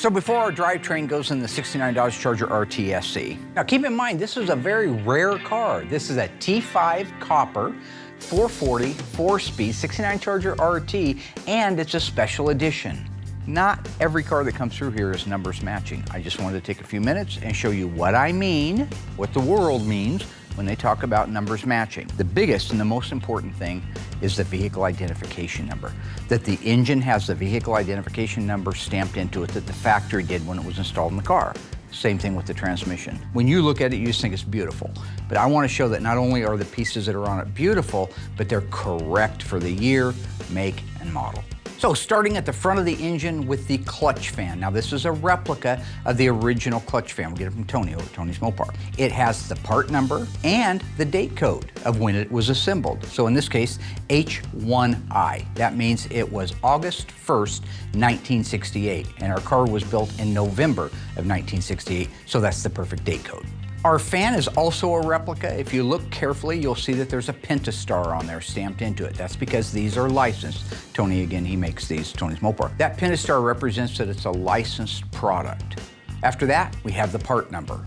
So before our drivetrain goes in the '69 Dodge Charger RTSC. Now keep in mind, this is a very rare car. This is a T5 copper, 440, 4-speed, '69 Charger RT, and it's a special edition. Not every car that comes through here is numbers matching. I just wanted to take a few minutes and show you what I mean, what the world means when they talk about numbers matching. The biggest and the most important thing is the vehicle identification number. That the engine has the vehicle identification number stamped into it that the factory did when it was installed in the car. Same thing with the transmission. When you look at it, you just think it's beautiful. But I want to show that not only are the pieces that are on it beautiful, but they're correct for the year, make, and model. So starting at the front of the engine with the clutch fan. Now this is a replica of the original clutch fan. We get it from Tony over at Tony's Mopar. It has the part number and the date code of when it was assembled. So in this case, H1I. That means it was August 1st, 1968. And our car was built in November of 1968. So that's the perfect date code. Our fan is also a replica. If you look carefully, you'll see that there's a Pentastar on there stamped into it. That's because these are licensed. Tony, again, he makes these, Tony's Mopar. That Pentastar represents that it's a licensed product. After that, we have the part number.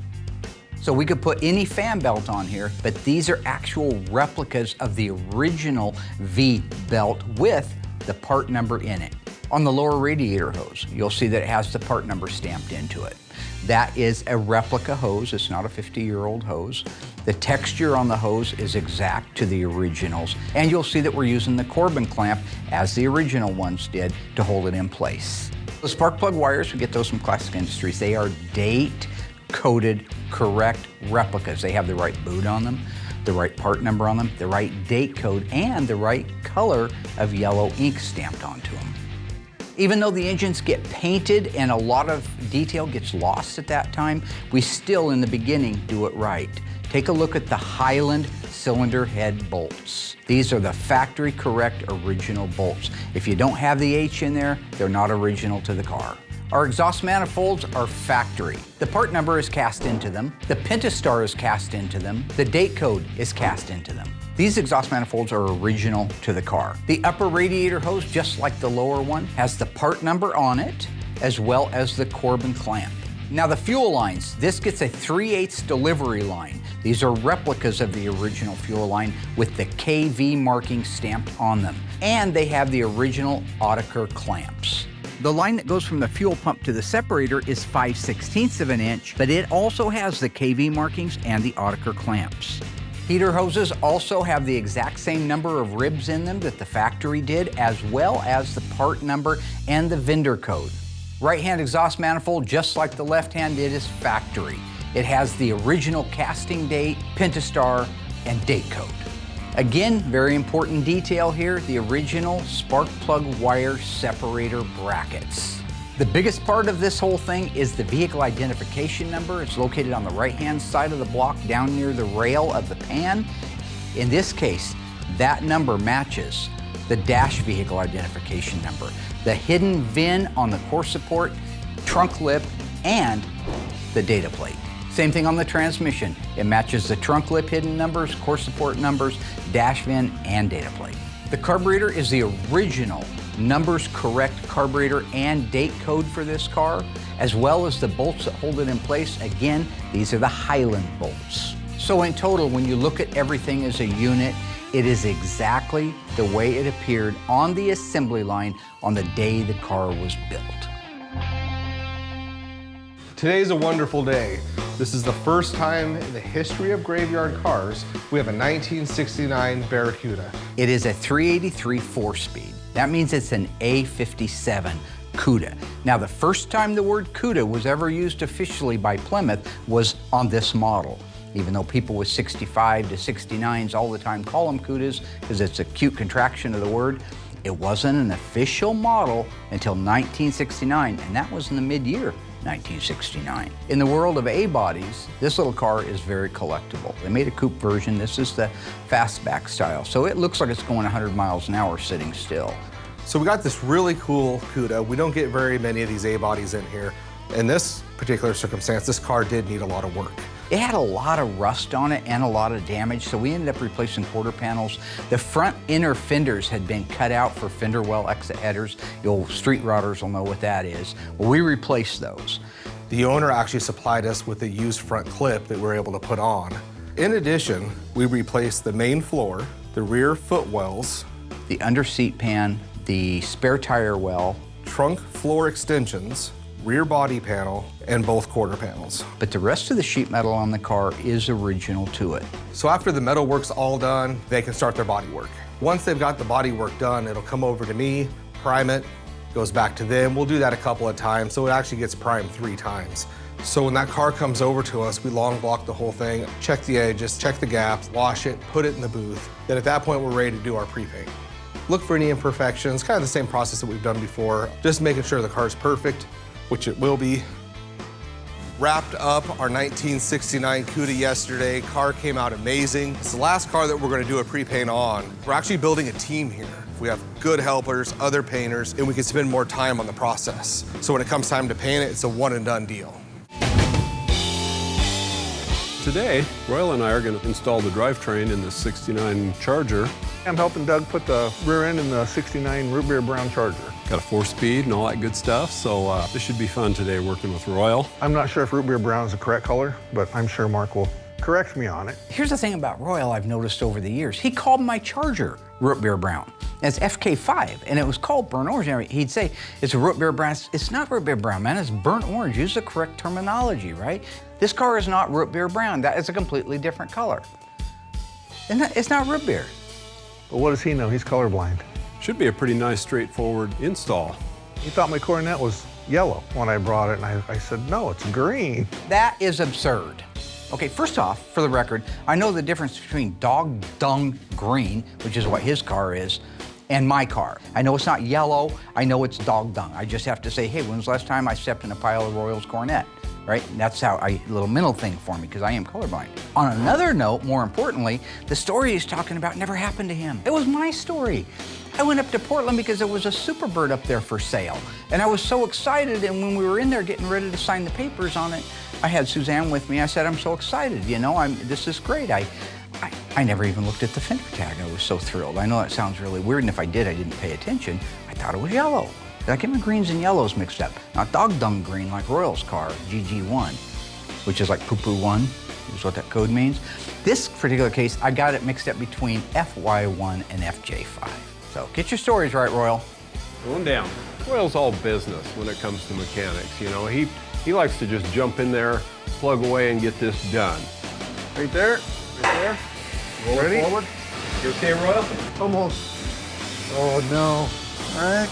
So we could put any fan belt on here, but these are actual replicas of the original V belt with the part number in it. On the lower radiator hose, you'll see that it has the part number stamped into it. That is a replica hose. It's not a 50-year-old hose. The texture on the hose is exact to the originals. And you'll see that we're using the Corbin clamp, as the original ones did, to hold it in place. The spark plug wires, we get those from Classic Industries. They are date-coded, correct replicas. They have the right boot on them, the right part number on them, the right date code, and the right color of yellow ink stamped onto them. Even though the engines get painted and a lot of detail gets lost at that time, we still, in the beginning, do it right. Take a look at the Highland cylinder head bolts. These are the factory correct original bolts. If you don't have the H in there, they're not original to the car. Our exhaust manifolds are factory. The part number is cast into them. The Pentastar is cast into them. The date code is cast into them. These exhaust manifolds are original to the car. The upper radiator hose, just like the lower one, has the part number on it, as well as the Corbin clamp. Now the fuel lines, this gets a 3/8 delivery line. These are replicas of the original fuel line with the KV marking stamped on them. And they have the original Autaker clamps. The line that goes from the fuel pump to the separator is 5/16 of an inch, but it also has the KV markings and the Autaker clamps. Heater hoses also have the exact same number of ribs in them that the factory did, as well as the part number and the vendor code. Right-hand exhaust manifold, just like the left-hand did, is factory. It has the original casting date, Pentastar, and date code. Again, very important detail here, the original spark plug wire separator brackets. The biggest part of this whole thing is the vehicle identification number. It's located on the right-hand side of the block down near the rail of the pan. In this case, that number matches the dash vehicle identification number, the hidden VIN on the core support, trunk lip, and the data plate. Same thing on the transmission. It matches the trunk lip hidden numbers, core support numbers, dash VIN, and data plate. The carburetor is the original numbers correct carburetor and date code for this car, as well as the bolts that hold it in place. Again, these are the Highland bolts. So in total, when you look at everything as a unit, it is exactly the way it appeared on the assembly line on the day the car was built. Today's a wonderful day. This is the first time in the history of graveyard cars we have a 1969 Barracuda. It is a 383 4-speed. That means it's an A57 Cuda. Now, the first time the word Cuda was ever used officially by Plymouth was on this model. Even though people with 65 to 69s all the time call them Cudas because it's a cute contraction of the word, it wasn't an official model until 1969, and that was in the mid-year 1969. In the world of A-bodies, this little car is very collectible. They made a coupe version. This is the fastback style. So it looks like it's going 100 miles an hour sitting still. So we got this really cool Cuda. We don't get very many of these A-bodies in here. In this particular circumstance, this car did need a lot of work. It had a lot of rust on it and a lot of damage, so we ended up replacing quarter panels. The front inner fenders had been cut out for fender well exit headers. The old street routers will know what that is. Well, we replaced those. The owner actually supplied us with a used front clip that we're able to put on. In addition, we replaced the main floor, the rear footwells, The under seat pan, the spare tire well, trunk floor extensions, rear body panel, and both quarter panels. but the rest of the sheet metal on the car is original to it. So after the metal work's all done, they can start their body work. Once they've got the body work done, it'll come over to me, prime it, goes back to them. We'll do that a couple of times, so it actually gets primed 3 times. So when that car comes over to us, we long block the whole thing, check the edges, check the gaps, wash it, put it in the booth. Then at that point, we're ready to do our pre-paint. Look for any imperfections, kind of the same process that we've done before, just making sure the car's perfect, which it will be. Wrapped up our 1969 Cuda yesterday. Car came out amazing. It's the last car that we're gonna do a pre-paint on. We're actually building a team here. We have good helpers, other painters, and we can spend more time on the process. So when it comes time to paint it, it's a one and done deal. Today, Royal and I are going to install the drivetrain in the 69 Charger. I'm helping Doug put the rear end in the 69 root beer brown Charger. Got a 4-speed and all that good stuff, so this should be fun today working with Royal. I'm not sure if root beer brown is the correct color, but I'm sure Mark will correct me on it. Here's the thing about Royal I've noticed over the years. He called my Charger root beer brown. It's FK5, and it was called burnt orange. He'd say, it's a root beer brown. It's not root beer brown, man, it's burnt orange. Use the correct terminology, right? This car is not root beer brown. That is a completely different color. And it's not root beer. But what does he know? He's colorblind. Should be a pretty nice, straightforward install. He thought my Coronet was yellow when I brought it, and I said, no, it's green. That is absurd. Okay, first off, for the record, I know the difference between dog dung green, which is what his car is, and my car. I know it's not yellow, I know it's dog dung. I just have to say, hey, when was the last time I stepped in a pile of Royals Coronet? Right? And that's how a little mental thing for me, because I am colorblind. On another note, more importantly, the story he's talking about never happened to him. It was my story. I went up to Portland because there was a Superbird up there for sale. And I was so excited, and when we were in there getting ready to sign the papers on it, I had Suzanne with me. I said, I'm so excited, you know, this is great. I never even looked at the fender tag. I was so thrilled. I know that sounds really weird, and if I did, I didn't pay attention. I thought it was yellow. Did I get my greens and yellows mixed up? Not dog dung green like Royal's car, GG1, which is like poo-poo 1, is what that code means. This particular case, I got it mixed up between FY1 and FJ5. So get your stories right, Royal. Going down. Royal's all business when it comes to mechanics, you know. He likes to just jump in there, plug away, and get this done. Right there, right there. Roll Ready? it forward. You okay, Royal? Almost. Oh, no. All right.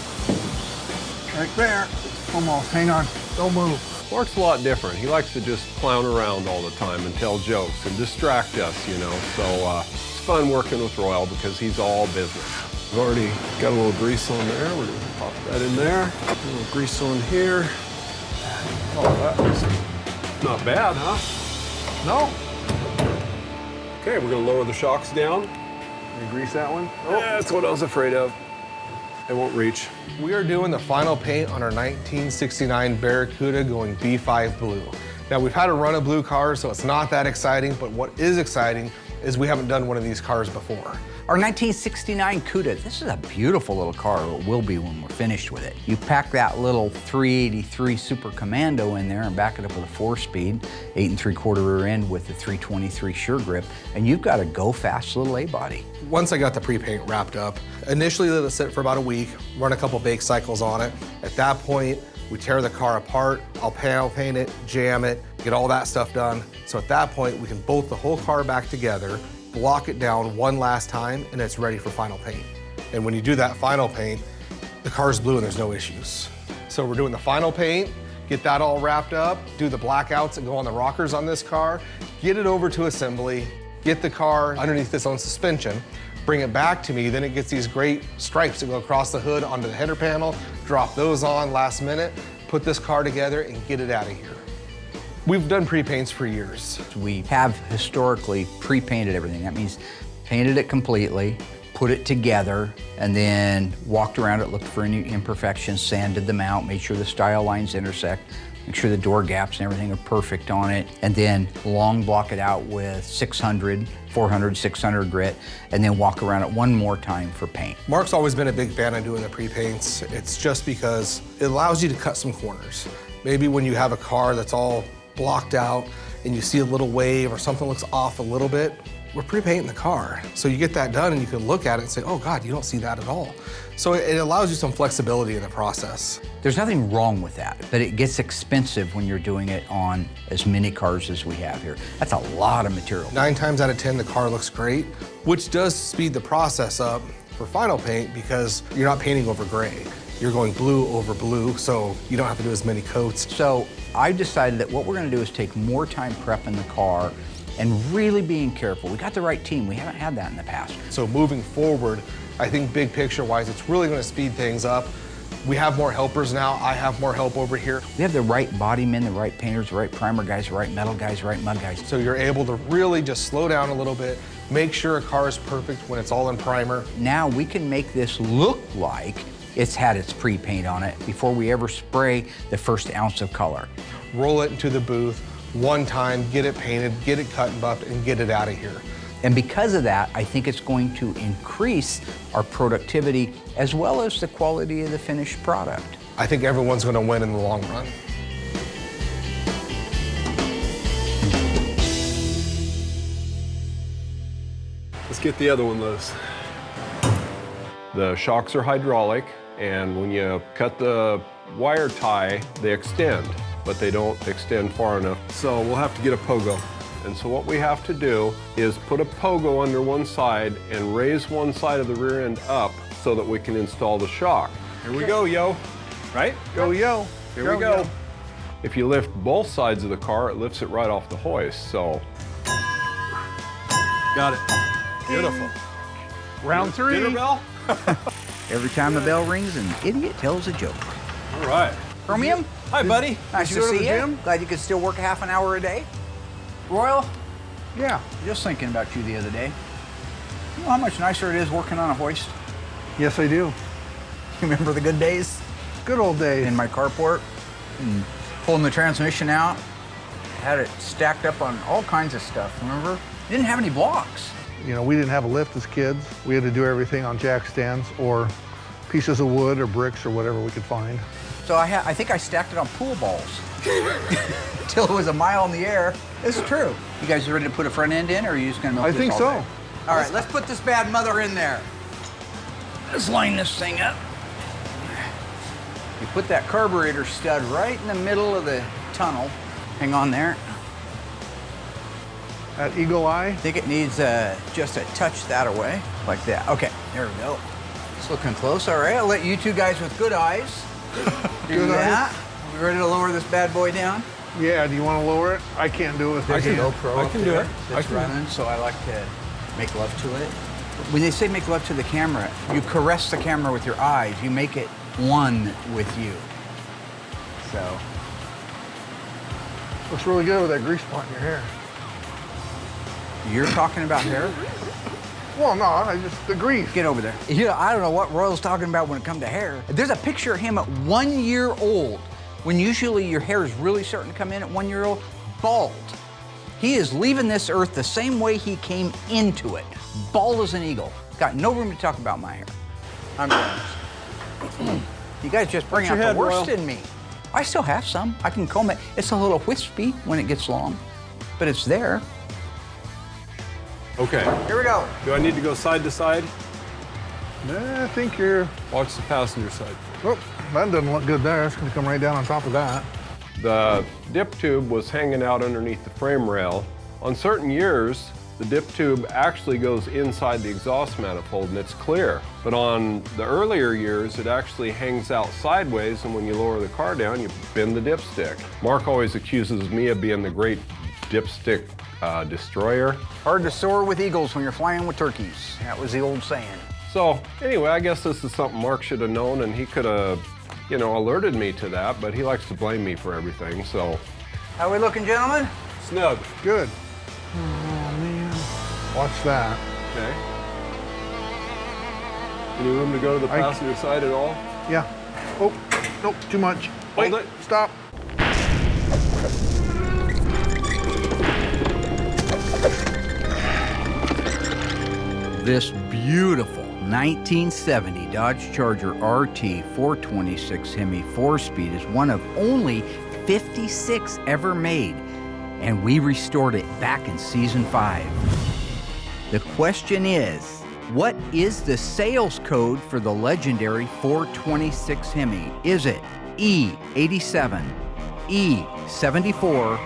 Right there. Almost. Hang on. Don't move. Mark's a lot different. He likes to just clown around all the time and tell jokes and distract us, you know. So it's fun working with Royal because he's all business. We've already got a little grease on there. We're gonna pop that in there. A little grease on here. Oh, that was not bad, huh? No. Okay, we're gonna lower the shocks down. You grease that one? Oh, that's what I was afraid of. It won't reach. We are doing the final paint on our 1969 Barracuda going B5 blue. Now we've had a run of blue cars, so it's not that exciting, but what is exciting is we haven't done one of these cars before. Our 1969 Cuda, this is a beautiful little car, or it will be when we're finished with it. You pack that little 383 Super Commando in there and back it up with a 4-speed, 8 3/4 rear end with the 323 Sure Grip, and you've got a go-fast little A-body. Once I got the pre-paint wrapped up, initially let it sit for about a week, run a couple bake cycles on it. At that point, we tear the car apart, I'll panel paint it, jam it, get all that stuff done. So at that point, we can bolt the whole car back together, block it down one last time, and it's ready for final paint. And when you do that final paint, the car's blue and there's no issues. So we're doing the final paint, get that all wrapped up, do the blackouts that go on the rockers on this car, get it over to assembly, get the car underneath its own suspension, bring it back to me, then it gets these great stripes that go across the hood onto the header panel, drop those on last minute, put this car together and get it out of here. We've done pre-paints for years. We have historically pre-painted everything. That means painted it completely, put it together, and then walked around it, looked for any imperfections, sanded them out, made sure the style lines intersect, Make sure the door gaps and everything are perfect on it. And then long block it out with 600, 400, 600 grit, and then walk around it one more time for paint. Mark's always been a big fan of doing the pre-paints. It's just because it allows you to cut some corners. Maybe when you have a car that's all blocked out and you see a little wave or something looks off a little bit, we're pre-painting the car. So you get that done and you can look at it and say, oh God, you don't see that at all. So it allows you some flexibility in the process. There's nothing wrong with that, but it gets expensive when you're doing it on as many cars as we have here. That's a lot of material. 9 times out of 10, the car looks great, which does speed the process up for final paint because you're not painting over gray. You're going blue over blue, so you don't have to do as many coats. So I decided that what we're gonna do is take more time prepping the car and really being careful. We got the right team. We haven't had that in the past. So moving forward, I think big picture wise, it's really gonna speed things up. We have more helpers now. I have more help over here. We have the right body men, the right painters, the right primer guys, the right metal guys, the right mud guys. So you're able to really just slow down a little bit, make sure a car is perfect when it's all in primer. Now we can make this look like it's had its pre-paint on it before we ever spray the first ounce of color. Roll it into the booth one time, get it painted, get it cut and buffed, and get it out of here. And because of that, I think it's going to increase our productivity as well as the quality of the finished product. I think everyone's gonna win in the long run. Let's get the other one loose. The shocks are hydraulic, and when you cut the wire tie, they extend, but they don't extend far enough. So we'll have to get a pogo. And so what we have to do is put a pogo under one side and raise one side of the rear end up so that we can install the shock. Here we go, yo. Right? Go, yo. Here we go. If you lift both sides of the car, it lifts it right off the hoist, so. Got it. Beautiful. Round 3. Dinner bell? Every time a bell rings, an idiot tells a joke. All right. Chromium? Hi, buddy. Nice you to go to see the you. gym? Glad you could still work a half an hour a day. Royal, Yeah. just thinking about you the other day. You know how much nicer it is working on a hoist? Yes, I do. You remember the good days? Good old days. In my carport, and pulling the transmission out, had it stacked up on all kinds of stuff, remember? Didn't have any blocks. You know, we didn't have a lift as kids. We had to do everything on jack stands or pieces of wood or bricks or whatever we could find. So I think I stacked it on pool balls till it was a mile in the air. It's true. You guys ready to put a front end in, or are you just gonna milk I this think all so. day? All right, let's put this bad mother in there. Let's line this thing up. You put that carburetor stud right in the middle of the tunnel. Hang on there. At Eagle Eye, I think it needs just a touch that away, like that. Okay, there we go. It's looking close. All right, I'll let you two guys with good eyes do Good that. We ready to lower this bad boy down? yeah, do you want to lower it? I can't do it with this GoPro. I can do it. That's running, so I like to make love to it. When they say make love to the camera, you caress the camera with your eyes. You make it one with you. So, Looks really good with that grease spot in your hair. you're talking about hair? Well, no, the grease. Get over there. You know, I don't know what Royal's talking about when it comes to hair. There's a picture of him at 1 year old, when usually your hair is really starting to come in at 1 year old, bald. He is leaving this earth the same way he came into it, bald as an eagle. Got no room to talk about my hair. I'm honest. You guys just bring out your the head, worst Royal. in me. I still have some. I can comb it. It's a little wispy when it gets long, but it's there. Okay. Here we go. Do I need to go side to side? I think you're, Watch the passenger side. oh, that doesn't look good there. It's gonna come right down on top of that. The dip tube was hanging out underneath the frame rail. On certain years, the dip tube actually goes inside the exhaust manifold and it's clear. But on the earlier years, it actually hangs out sideways, and when you lower the car down, you bend the dipstick. Mark always accuses me of being the great dipstick destroyer. Hard to soar with eagles when you're flying with turkeys. That was the old saying. So anyway, I guess this is something Mark should have known, and he could have, you know, alerted me to that, but he likes to blame me for everything, so. How we looking, gentlemen? Snug. Good. Oh, man. Watch that. Okay. Any room to go to the passenger side at all? Yeah. Oh, nope, too much. Hold Wait, it. stop. This beautiful 1970 Dodge Charger RT 426 Hemi 4-speed is one of only 56 ever made, and we restored it back in Season 5. The question is, what is the sales code for the legendary 426 Hemi? Is it E87, E74,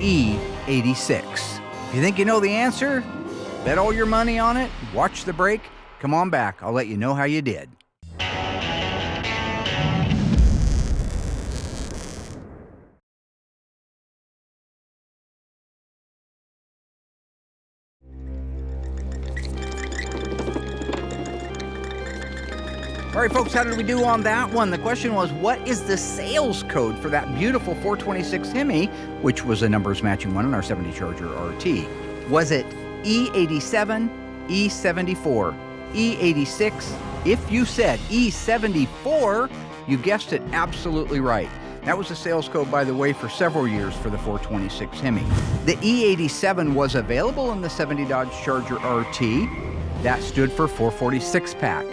E86? If you think you know the answer, bet all your money on it, watch the break, come on back, I'll let you know how you did. All right, folks, how did we do on that one? The question was, what is the sales code for that beautiful 426 Hemi, which was a numbers matching one in our 70 Charger RT? Was it E87, E74, E86? If you said E74, you guessed it absolutely right. That was the sales code, by the way, for several years for the 426 Hemi. The E87 was available in the 70 Dodge Charger RT. That stood for 446 pack.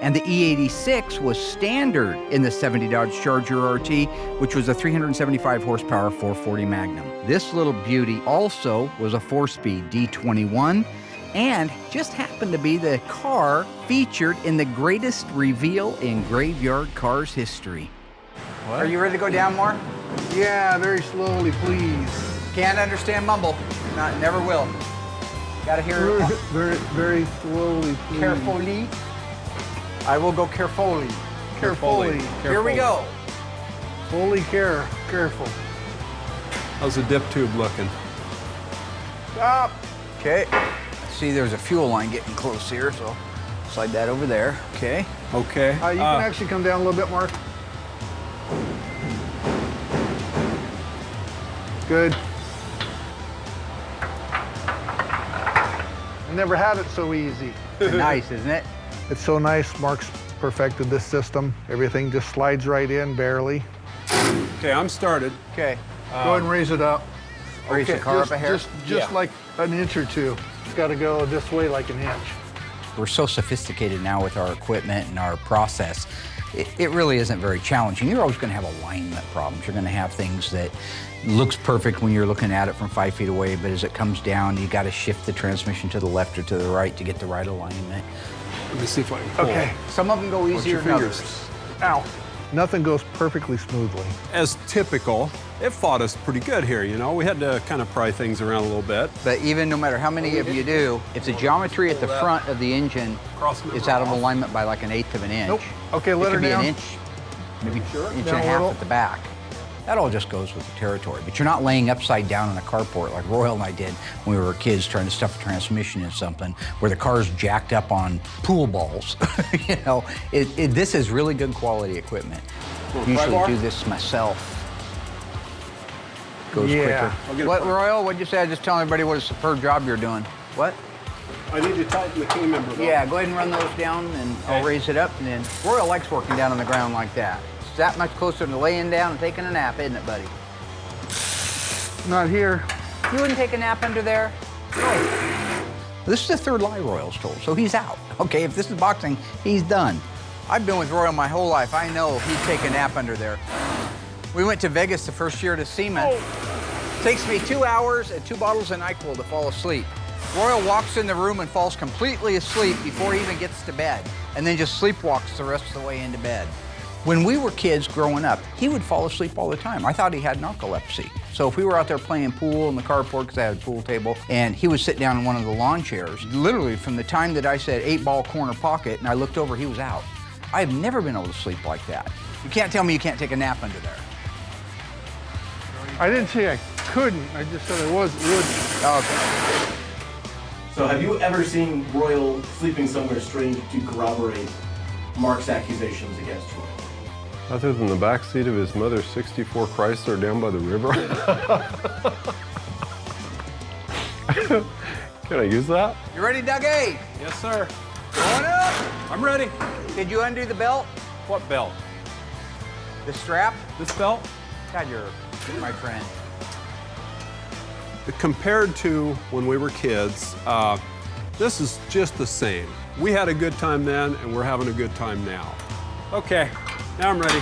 And the E86 was standard in the 70 Dodge Charger RT, which was a 375 horsepower 440 Magnum. This little beauty also was a 4-speed D21 and just happened to be the car featured in the greatest reveal in graveyard Carz history. What? Are you ready to go down more? Yeah, very slowly, please. Can't understand mumble. Never will. Gotta hear it. Very, very slowly, please. Carefully. I will go carefully. Carefully. Here we go. Fully careful. How's the dip tube looking? Stop. Okay. See, there's a fuel line getting close here, so slide that over there. Okay. Okay. You can actually come down a little bit, Mark. Good. I never had it so easy. Nice, isn't it? It's so nice. Mark's perfected this system. Everything just slides right in, barely. Okay, I'm started. Okay. Go ahead and raise it up. Raise the car up a hair? Just like an inch or two. It's got to go this way like an inch. We're so sophisticated now with our equipment and our process. It really isn't very challenging. You're always going to have alignment problems. You're going to have things that looks perfect when you're looking at it from 5 feet away, but as it comes down, you got to shift the transmission to the left or to the right to get the right alignment. Let me see if I can pull. Okay. Some of them go easier than others. Ow. Nothing goes perfectly smoothly. As typical, it fought us pretty good here, you know. We had to kind of pry things around a little bit. But even no matter how many of you do, if the geometry at the front of the engine is out of alignment by like 1/8 of an inch, Nope. Okay, let her it could be down. an inch, maybe inch and a Down a half little. at the back. That all just goes with the territory. But you're not laying upside down in a carport like Royal and I did when we were kids trying to stuff a transmission in something where the car's jacked up on pool balls. You know, this is really good quality equipment. Usually do this myself. Goes quicker. What, Royal? What'd you say? I just telling everybody what a superb job you're doing. What? I need to tighten the key member belt. Yeah, go ahead and run those down, and I'll raise it up. And then Royal likes working down on the ground like that. It's that much closer to laying down and taking a nap, isn't it, buddy? Not here. You wouldn't take a nap under there? No. This is the third lie Royal's told, so he's out. Okay, if this is boxing, he's done. I've been with Royal my whole life. I know he'd take a nap under there. We went to Vegas the first year to SEMA. Takes me 2 hours and 2 bottles of NyQuil to fall asleep. Royal walks in the room and falls completely asleep before he even gets to bed, and then just sleepwalks the rest of the way into bed. When we were kids growing up, he would fall asleep all the time. I thought he had narcolepsy. So if we were out there playing pool in the carport, because I had a pool table, and he would sit down in one of the lawn chairs, literally from the time that I said 8-ball corner pocket and I looked over, he was out. I've never been able to sleep like that. You can't tell me you can't take a nap under there. I didn't say I couldn't. I just said I wouldn't. Okay. So have you ever seen Royal sleeping somewhere strange to corroborate Mark's accusations against Royal? Other than the back seat of his mother's '64 Chrysler down by the river. Can I use that? You ready, Doug A? Yes, sir. Going up. I'm ready. Did you undo the belt? What belt? The strap? This belt? God, you're my friend. Compared to when we were kids, This is just the same. We had a good time then, and we're having a good time now. Okay, now I'm ready.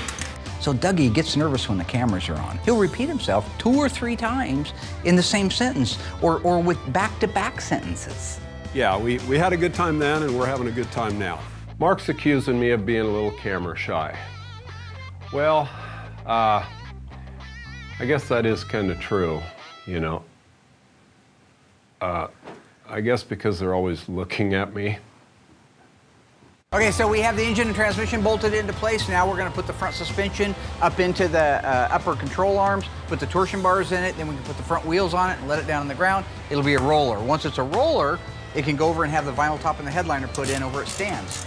So Dougie gets nervous when the cameras are on. He'll repeat himself 2 or 3 times in the same sentence or with back-to-back sentences. Yeah, we had a good time then, and we're having a good time now. Mark's accusing me of being a little camera shy. Well, I guess that is kind of true, you know. I guess because they're always looking at me. Okay, so we have the engine and transmission bolted into place. Now we're going to put the front suspension up into the upper control arms, put the torsion bars in it, then we can put the front wheels on it and let it down on the ground. It'll be a roller. Once it's a roller, it can go over and have the vinyl top and the headliner put in over it stands.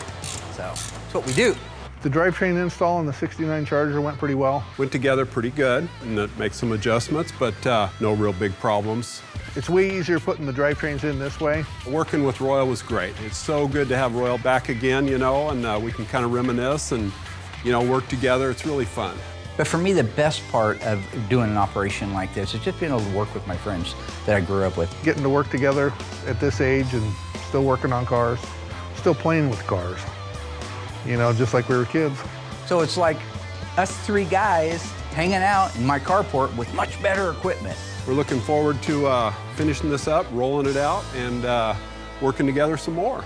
So that's what we do. The drivetrain install on the 69 Charger went pretty well. Went together pretty good, and that makes some adjustments, but no real big problems. It's way easier putting the drivetrains in this way. Working with Royal was great. It's so good to have Royal back again, you know, and we can kind of reminisce and, you know, work together. It's really fun. But for me, the best part of doing an operation like this is just being able to work with my friends that I grew up with. Getting to work together at this age and still working on cars, still playing with cars, you know, just like we were kids. So it's like us 3 guys hanging out in my carport with much better equipment. We're looking forward to finishing this up, rolling it out, and working together some more.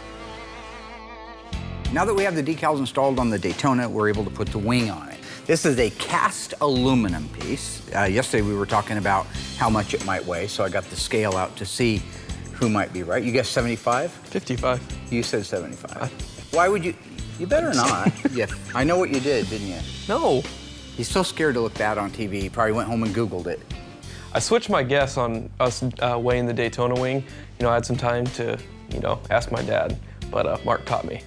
Now that we have the decals installed on the Daytona, we're able to put the wing on it. This is a cast aluminum piece. Yesterday we were talking about how much it might weigh, so I got the scale out to see who might be right. You guessed 75? 55. You said 75. Why would you? You better not. Yeah, I know what you did, didn't you? No. He's so scared to look bad on TV, he probably went home and Googled it. I switched my guess on us weighing the Daytona wing. You know, I had some time to, you know, ask my dad, but Mark taught me.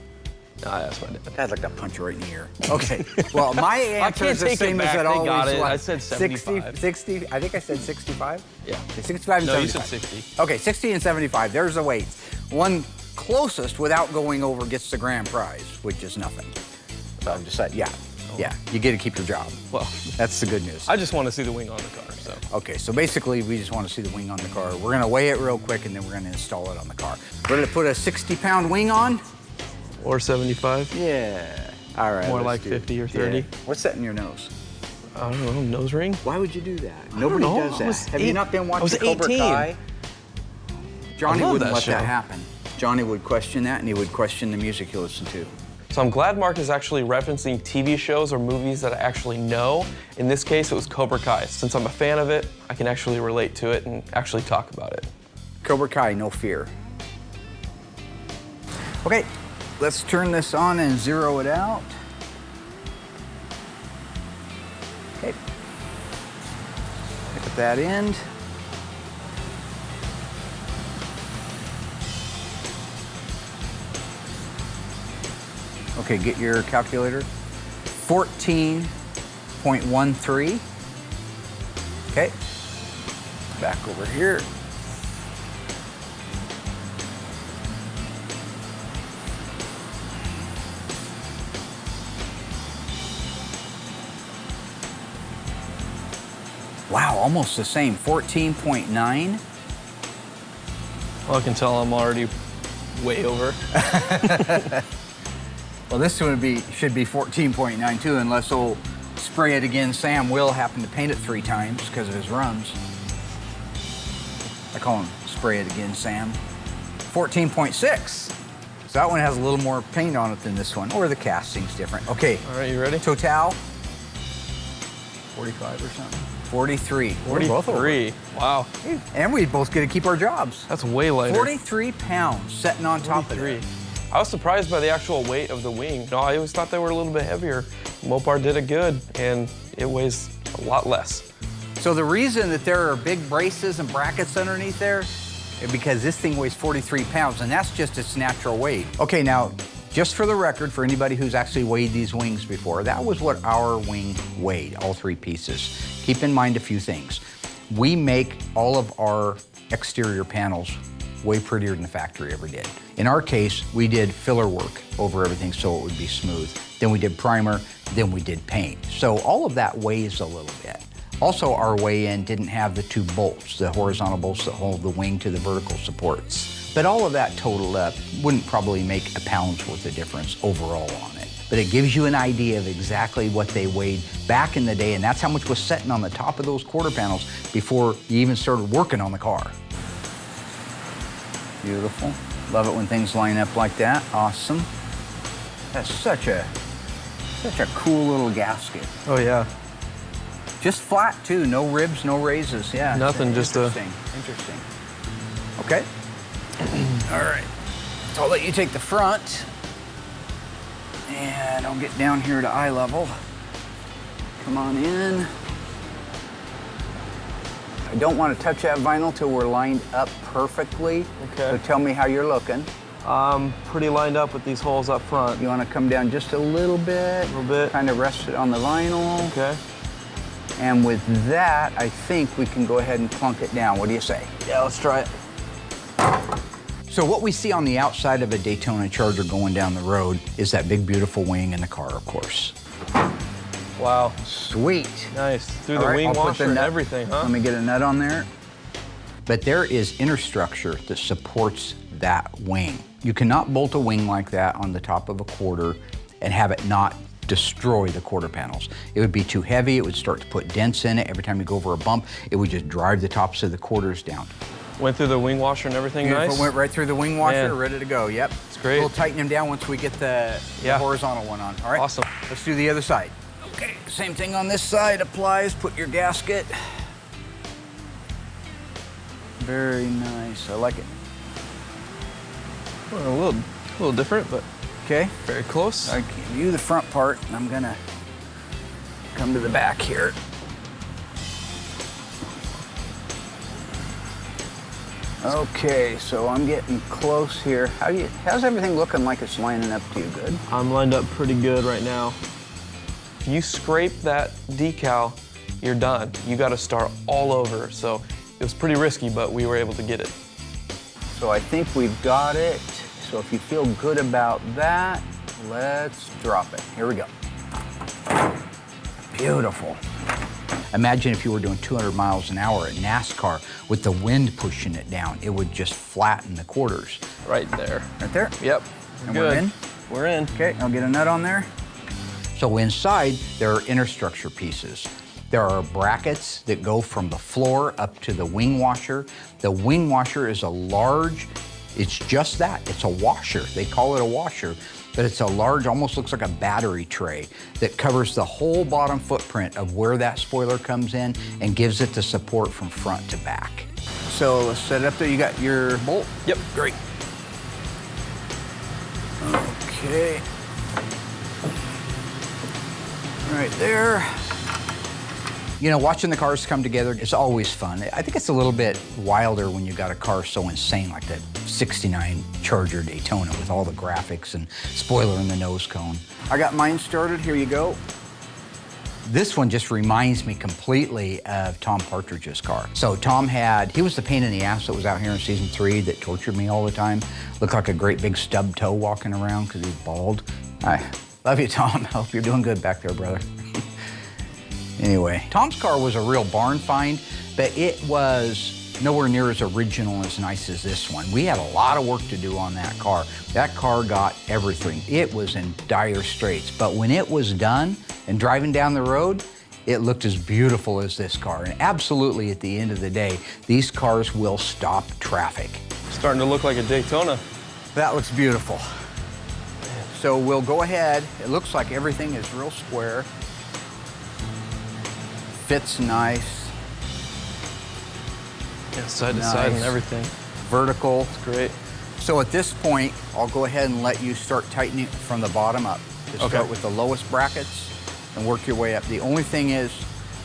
No, I asked my dad. I'd like to punch you right in the ear. Okay, well, my answer can't is the take it same back. as it They always got it. was. I said 75. 60, I think I said 65? Yeah. Okay, 65 and No, 75. you said 60. Okay, 60 and 75, there's the weights. One closest without going over gets the grand prize, which is nothing. So I've decided, yeah, you get to keep your job. Well, That's the good news. I just want to see the wing on the car, so. Okay, so basically we just want to see the wing on the car. We're gonna weigh it real quick and then we're gonna install it on the car. We're gonna put a 60-pound wing on. Or 75. Yeah, all right. More let's like do 50 or it. 30. Yeah. What's that in your nose? I don't know, nose ring? Why would you do that? I don't Nobody know. does I that. was Have you not been I was watching Cobra 18. Kai? Johnny I love wouldn't that let show. that happen. Johnny would question that and he would question the music he listened to. So I'm glad Mark is actually referencing TV shows or movies that I actually know. In this case, it was Cobra Kai. Since I'm a fan of it, I can actually relate to it and actually talk about it. Cobra Kai, no fear. Okay, let's turn this on and zero it out. Okay. Pick up that end. Okay, get your calculator. 14.13. Okay. Back over here. Wow, almost the same. 14.9. Well, I can tell I'm already way over. Well, this one should be 14.92 unless old Spray It Again Sam will happen to paint it 3 times because of his runs. I call him Spray It Again Sam. 14.6. So that one has a little more paint on it than this one, or the casting's different. Okay. All right, you ready? Total? 45 or something. 43. We're both over. 43. Wow. And we both get to keep our jobs. That's way lighter. 43 pounds sitting on top of it. I was surprised by the actual weight of the wing. No, I always thought they were a little bit heavier. Mopar did it good, and it weighs a lot less. So the reason that there are big braces and brackets underneath there is because this thing weighs 43 pounds, and that's just its natural weight. Okay, now, just for the record, for anybody who's actually weighed these wings before, that was what our wing weighed, all 3 pieces. Keep in mind a few things. We make all of our exterior panels way prettier than the factory ever did. In our case, we did filler work over everything so it would be smooth. Then we did primer, then we did paint. So all of that weighs a little bit. Also, our weigh-in didn't have the 2 bolts, the horizontal bolts that hold the wing to the vertical supports. But all of that totaled up wouldn't probably make a pound's worth of difference overall on it. But it gives you an idea of exactly what they weighed back in the day, and that's how much was sitting on the top of those quarter panels before you even started working on the car. Beautiful. Love it when things line up like that. Awesome. That's such a cool little gasket. Oh yeah. Just flat too, no ribs, no raises. Yeah. Nothing, just interesting. Interesting. Okay. All right. So I'll let you take the front, and I'll get down here to eye level. Come on in. I don't want to touch that vinyl till we're lined up perfectly. Okay. So tell me how you're looking. Pretty lined up with these holes up front. You want to come down just a little bit. A little bit. Kind of rest it on the vinyl. Okay. And with that, I think we can go ahead and plunk it down. What do you say? Yeah, let's try it. So what we see on the outside of a Daytona Charger going down the road is that big, beautiful wing in the car, of course. Wow. Sweet. Nice. Through All the right, wing I'll put washer the and nut- everything, huh? Let me get a nut on there. But there is inner structure that supports that wing. You cannot bolt a wing like that on the top of a quarter and have it not destroy the quarter panels. It would be too heavy, it would start to put dents in it. Every time you go over a bump, it would just drive the tops of the quarters down. Went through the wing washer and everything. Beautiful. Nice. Went right through the wing washer, Man. ready to go. Yep. It's great. We'll tighten them down once we get the horizontal one on. All right. Awesome. Let's do the other side. Okay. Same thing on this side applies. Put your gasket. Very nice. I like it. Well, a little different, but Okay. very close. I can view the front part, and I'm gonna come to the back here. Okay, so I'm getting close here. How's everything looking like it's lining up to you? Good? I'm lined up pretty good right now. If you scrape that decal, you're done. You got to start all over. So it was pretty risky, but we were able to get it. So I think we've got it. So if you feel good about that, let's drop it. Here we go. Beautiful. Imagine if you were doing 200 miles an hour at NASCAR with the wind pushing it down. It would just flatten the quarters. Right there. Right there? Yep. And Good. we're in? We're in. Okay, I'll get a nut on there. So inside, there are inner structure pieces. There are brackets that go from the floor up to the wing washer. The wing washer is a large, it's just that, it's a washer. They call it a washer, but it's a large, almost looks like a battery tray that covers the whole bottom footprint of where that spoiler comes in and gives it the support from front to back. So let's set it up there. You got your bolt? Yep. Great. Okay. Right there. You know, watching the cars come together, it's always fun. I think it's a little bit wilder when you got a car so insane like that 69 Charger Daytona with all the graphics and spoiler in the nose cone. I got mine started, here you go. This one just reminds me completely of Tom Partridge's car. So Tom he was the pain in the ass that was out here in season 3 that tortured me all the time. Looked like a great big stub toe walking around because he's bald. I love you, Tom. I hope you're doing good back there, brother. Anyway, Tom's car was a real barn find, but it was nowhere near as original and as nice as this one. We had a lot of work to do on that car. That car got everything. It was in dire straits, but when it was done and driving down the road, it looked as beautiful as this car. And absolutely, at the end of the day, these cars will stop traffic. Starting to look like a Daytona. That looks beautiful. So we'll go ahead. It looks like everything is real square. Fits nice. Yeah, side to side and everything. Vertical. It's great. So at this point, I'll go ahead and let you start tightening it from the bottom up. Just Okay. start with the lowest brackets and work your way up. The only thing is,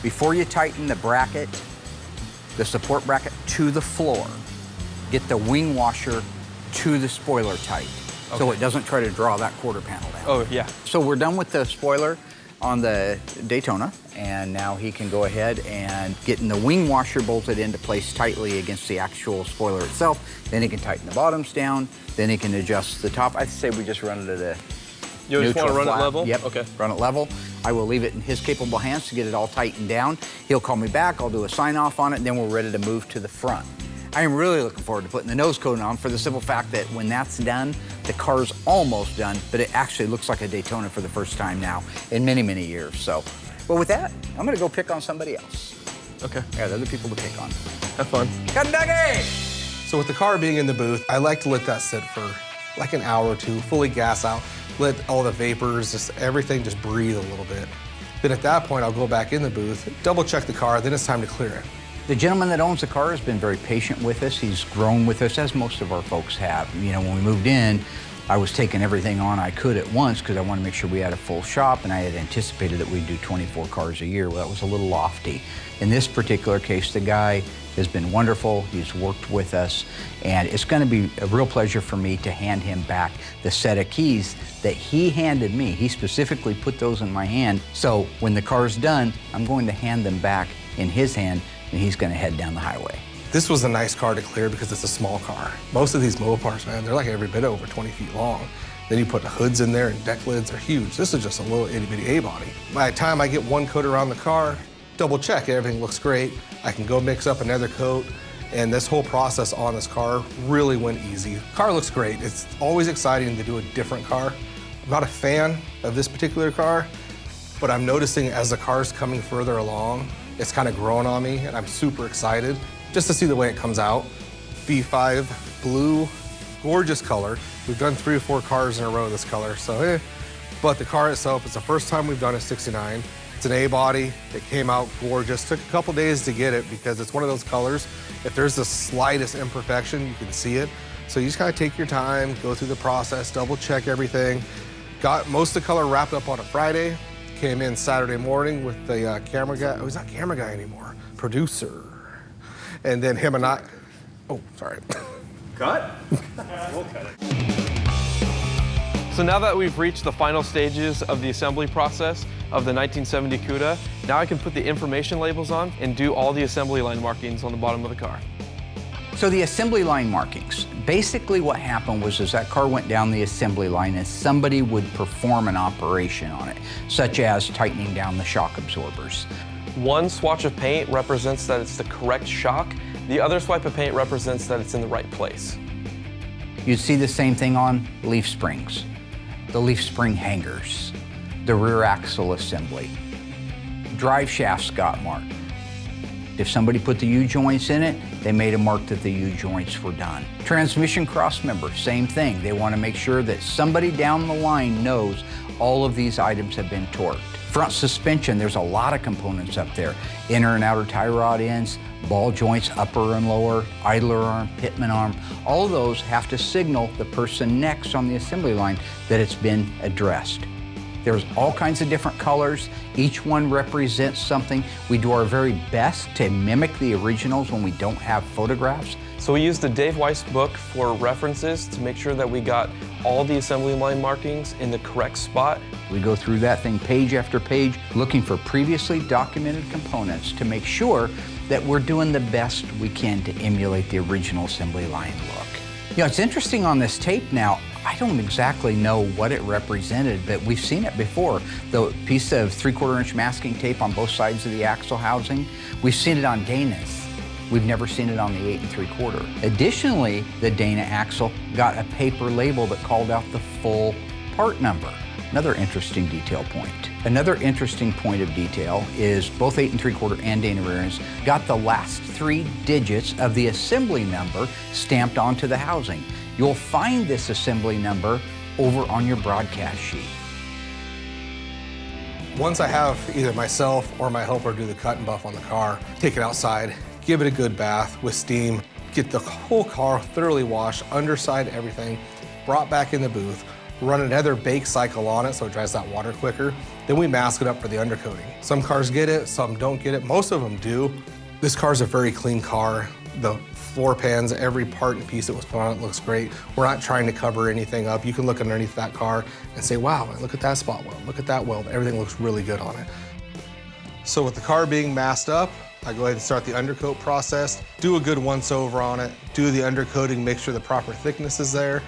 before you tighten the bracket, the support bracket to the floor, get the wing washer to the spoiler tight so it doesn't try to draw that quarter panel down. Oh, yeah. So we're done with the spoiler on the Daytona, and now he can go ahead and getting the wing washer bolted into place tightly against the actual spoiler itself. Then he can tighten the bottoms down. Then he can adjust the top. I'd say we just run it at a You just want to run flat. it level? Yep. Okay. Run it level. I will leave it in his capable hands to get it all tightened down. He'll call me back. I'll do a sign off on it, and then we're ready to move to the front. I am really looking forward to putting the nose coating on for the simple fact that when that's done, the car's almost done, but it actually looks like a Daytona for the first time now in many, many years. So, but with that, I'm gonna go pick on somebody else. Okay. I got other people to pick on. Have fun. Kentucky! So with the car being in the booth, I like to let that sit for like an hour or two, fully gas out, let all the vapors, just everything just breathe a little bit. Then at that point, I'll go back in the booth, double check the car, then it's time to clear it. The gentleman that owns the car has been very patient with us. He's grown with us, as most of our folks have. You know, when we moved in, I was taking everything on I could at once because I wanted to make sure we had a full shop, and I had anticipated that we'd do 24 cars a year. Well, that was a little lofty. In this particular case, the guy has been wonderful. He's worked with us, and it's going to be a real pleasure for me to hand him back the set of keys that he handed me. He specifically put those in my hand. So when the car's done, I'm going to hand them back in his hand, and he's going to head down the highway. This was a nice car to clear because it's a small car. Most of these Mopars, man, they're like every bit over 20 feet long. Then you put the hoods in there and deck lids are huge. This is just a little itty bitty A-body. By the time I get one coat around the car, double check, everything looks great. I can go mix up another coat, and this whole process on this car really went easy. Car looks great. It's always exciting to do a different car. I'm not a fan of this particular car, but I'm noticing as the car's coming further along, it's kind of growing on me, and I'm super excited just to see the way it comes out. B5 blue, gorgeous color. We've done 3 or 4 cars in a row this color, so But the car itself, it's the first time we've done a 69. It's an A-body. It came out gorgeous. Took a couple days to get it because it's one of those colors. If there's the slightest imperfection, you can see it. So you just gotta take your time, go through the process, double check everything. Got most of the color wrapped up on a Friday. Came in Saturday morning with the camera guy. Oh, he's not camera guy anymore, producer. And then him and I, oh, sorry. Cut? We'll cut it. So now that we've reached the final stages of the assembly process of the 1970 Cuda, now I can put the information labels on and do all the assembly line markings on the bottom of the car. So the assembly line markings, basically what happened was that car went down the assembly line and somebody would perform an operation on it, such as tightening down the shock absorbers. One swatch of paint represents that it's the correct shock. The other swipe of paint represents that it's in the right place. You'd see the same thing on leaf springs, the leaf spring hangers, the rear axle assembly. Drive shafts got marked. If somebody put the U-joints in it, they made a mark that the U-joints were done. Transmission cross member, same thing. They want to make sure that somebody down the line knows all of these items have been torqued. Front suspension, there's a lot of components up there. Inner and outer tie rod ends, ball joints, upper and lower, idler arm, pitman arm. All of those have to signal the person next on the assembly line that it's been addressed. There's all kinds of different colors. Each one represents something. We do our very best to mimic the originals when we don't have photographs. So we used the Dave Weiss book for references to make sure that we got all the assembly line markings in the correct spot. We go through that thing page after page, looking for previously documented components to make sure that we're doing the best we can to emulate the original assembly line look. You know, it's interesting on this tape now, I don't exactly know what it represented, but we've seen it before. The piece of 3/4 inch masking tape on both sides of the axle housing, we've seen it on Dana's. We've never seen it on the 8 3/4. Additionally, the Dana axle got a paper label that called out the full part number. Another interesting detail point. Another interesting point of detail is both 8 3/4 and Dana rear ends got the last 3 digits of the assembly number stamped onto the housing. You'll find this assembly number over on your broadcast sheet. Once I have either myself or my helper do the cut and buff on the car, take it outside, give it a good bath with steam, get the whole car thoroughly washed, underside everything, brought back in the booth, run another bake cycle on it so it dries that water quicker. Then we mask it up for the undercoating. Some cars get it, some don't get it. Most of them do. This car's a very clean car. The floor pans, every part and piece that was put on it looks great. We're not trying to cover anything up. You can look underneath that car and say, wow, look at that spot weld, look at that weld. Everything looks really good on it. So with the car being masked up, I go ahead and start the undercoat process, do a good once over on it, do the undercoating, make sure the proper thickness is there.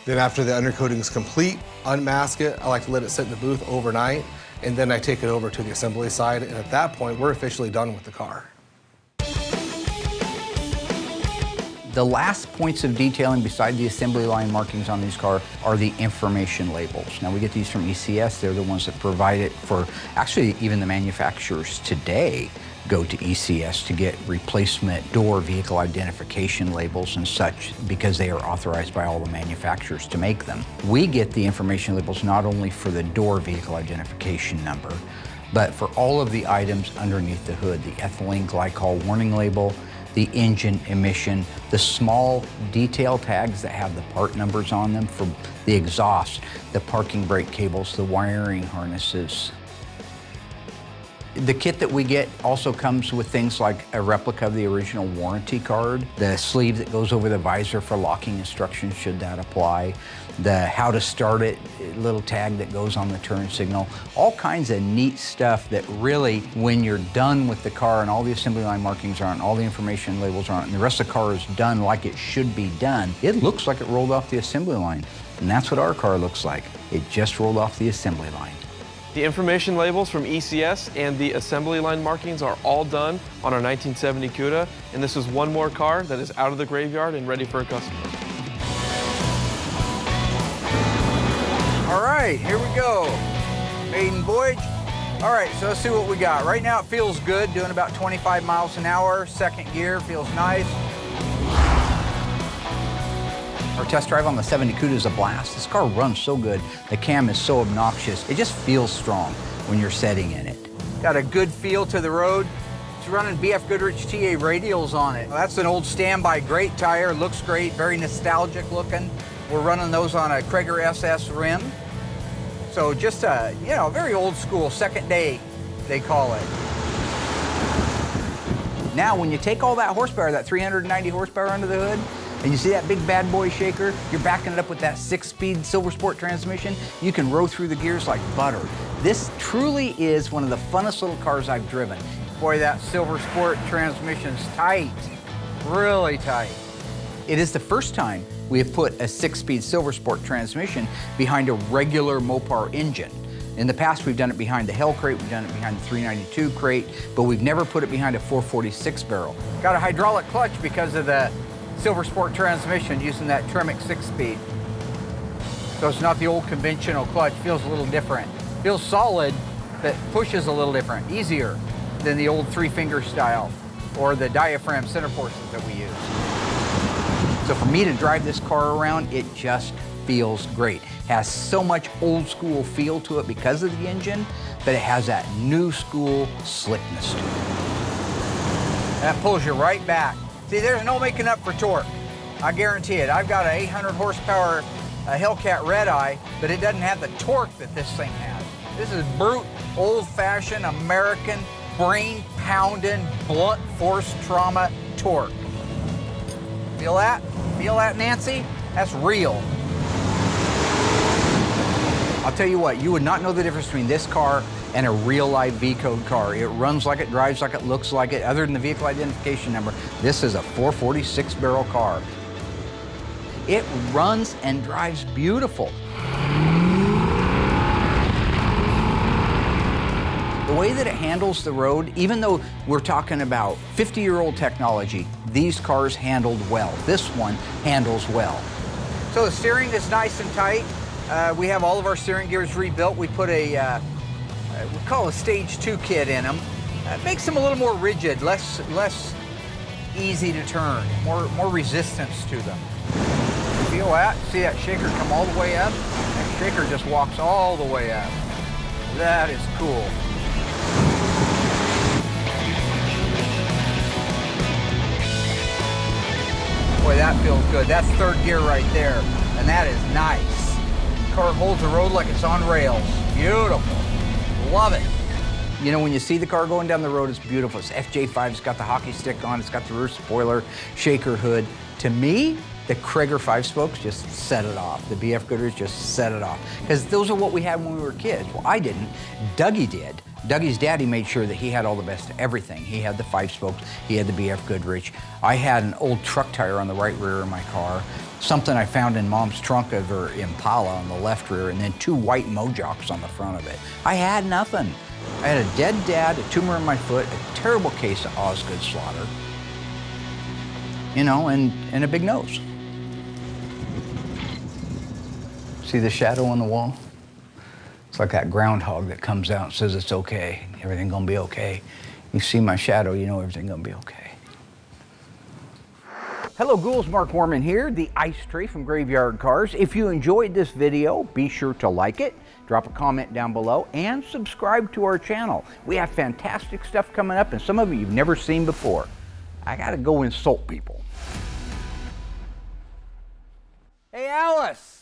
Then after the undercoating is complete, unmask it. I like to let it sit in the booth overnight, and then I take it over to the assembly side, and at that point, we're officially done with the car. The last points of detailing beside the assembly line markings on these cars are the information labels. Now we get these from ECS. They're the ones that provide it for, actually even the manufacturers today go to ECS to get replacement door vehicle identification labels and such because they are authorized by all the manufacturers to make them. We get the information labels not only for the door vehicle identification number, but for all of the items underneath the hood, the ethylene glycol warning label, the engine emission, the small detail tags that have the part numbers on them for the exhaust, the parking brake cables, the wiring harnesses. The kit that we get also comes with things like a replica of the original warranty card, the sleeve that goes over the visor for locking instructions should that apply, the how to start it little tag that goes on the turn signal, all kinds of neat stuff that really, when you're done with the car and all the assembly line markings are on, all the information labels are on, and the rest of the car is done like it should be done, it looks like it rolled off the assembly line. And that's what our car looks like. It just rolled off the assembly line. The information labels from ECS and the assembly line markings are all done on our 1970 Cuda, and this is one more car that is out of the graveyard and ready for a customer. All right, here we go. Maiden voyage. All right, so let's see what we got. Right now it feels good, doing about 25 miles an hour. Second gear feels nice. Our test drive on the 70 Cuda is a blast. This car runs so good. The cam is so obnoxious. It just feels strong when you're setting in it. Got a good feel to the road. It's running BF Goodrich TA radials on it. That's an old standby great tire. Looks great, very nostalgic looking. We're running those on a Krager SS rim. So just a, very old school, second day, they call it. Now, when you take all that horsepower, that 390 horsepower under the hood, and you see that big bad boy shaker, you're backing it up with that 6-speed Silver Sport transmission, you can row through the gears like butter. This truly is one of the funnest little cars I've driven. Boy, that Silver Sport transmission's tight, really tight. It is the first time we have put a 6-speed Silver Sport transmission behind a regular Mopar engine. In the past, we've done it behind the Hell crate, we've done it behind the 392 crate, but we've never put it behind a 446 barrel. Got a hydraulic clutch because of the Silver Sport transmission using that Tremec 6-speed. So it's not the old conventional clutch, feels a little different. Feels solid, but pushes a little different, easier than the old 3-finger style or the diaphragm center forces that we use. So for me to drive this car around, it just feels great. Has so much old school feel to it because of the engine, but it has that new school slickness to it. That pulls you right back. See, there's no making up for torque. I guarantee it. I've got an 800 horsepower Hellcat Red Eye, but it doesn't have the torque that this thing has. This is brute, old-fashioned, American, brain-pounding, blunt force trauma torque. Feel that? Feel that, Nancy? That's real. I'll tell you what, you would not know the difference between this car and a real live V-code car. It runs like it, drives like it, looks like it. Other than the vehicle identification number, this is a 446 barrel car. It runs and drives beautiful. The way that it handles the road, even though we're talking about 50-year-old technology, these cars handled well. This one handles well. So the steering is nice and tight. We have all of our steering gears rebuilt. We put a, we call a stage 2 kit in them. It makes them a little more rigid, less easy to turn, more resistance to them. Feel that? See that shaker come all the way up? That shaker just walks all the way up. That is cool. Boy, that feels good. That's third gear right there, and that is nice. The car holds the road like it's on rails. Beautiful. Love it. You know, when you see the car going down the road, it's beautiful. It's FJ5, it's got the hockey stick on, it's got the rear spoiler, shaker hood. To me, the Krager 5-spokes just set it off. The BF Goodrich just set it off. Because those are what we had when we were kids. Well, I didn't. Dougie did. Dougie's daddy made sure that he had all the best of everything. He had the 5-spokes, he had the BF Goodrich. I had an old truck tire on the right rear of my car, something I found in Mom's trunk of her Impala on the left rear, and then 2 white Mojocks on the front of it. I had nothing. I had a dead dad, a tumor in my foot, a terrible case of Osgood slaughter. you know, and a big nose. See the shadow on the wall? It's like that groundhog that comes out and says it's okay, everything gonna be okay. You see my shadow, you know everything gonna be okay. Hello ghouls, Mark Warman here, the ice tray from Graveyard Carz. If you enjoyed this video, be sure to like it, drop a comment down below, and subscribe to our channel. We have fantastic stuff coming up, and some of it you've never seen before. I gotta go insult people. Hey Alice!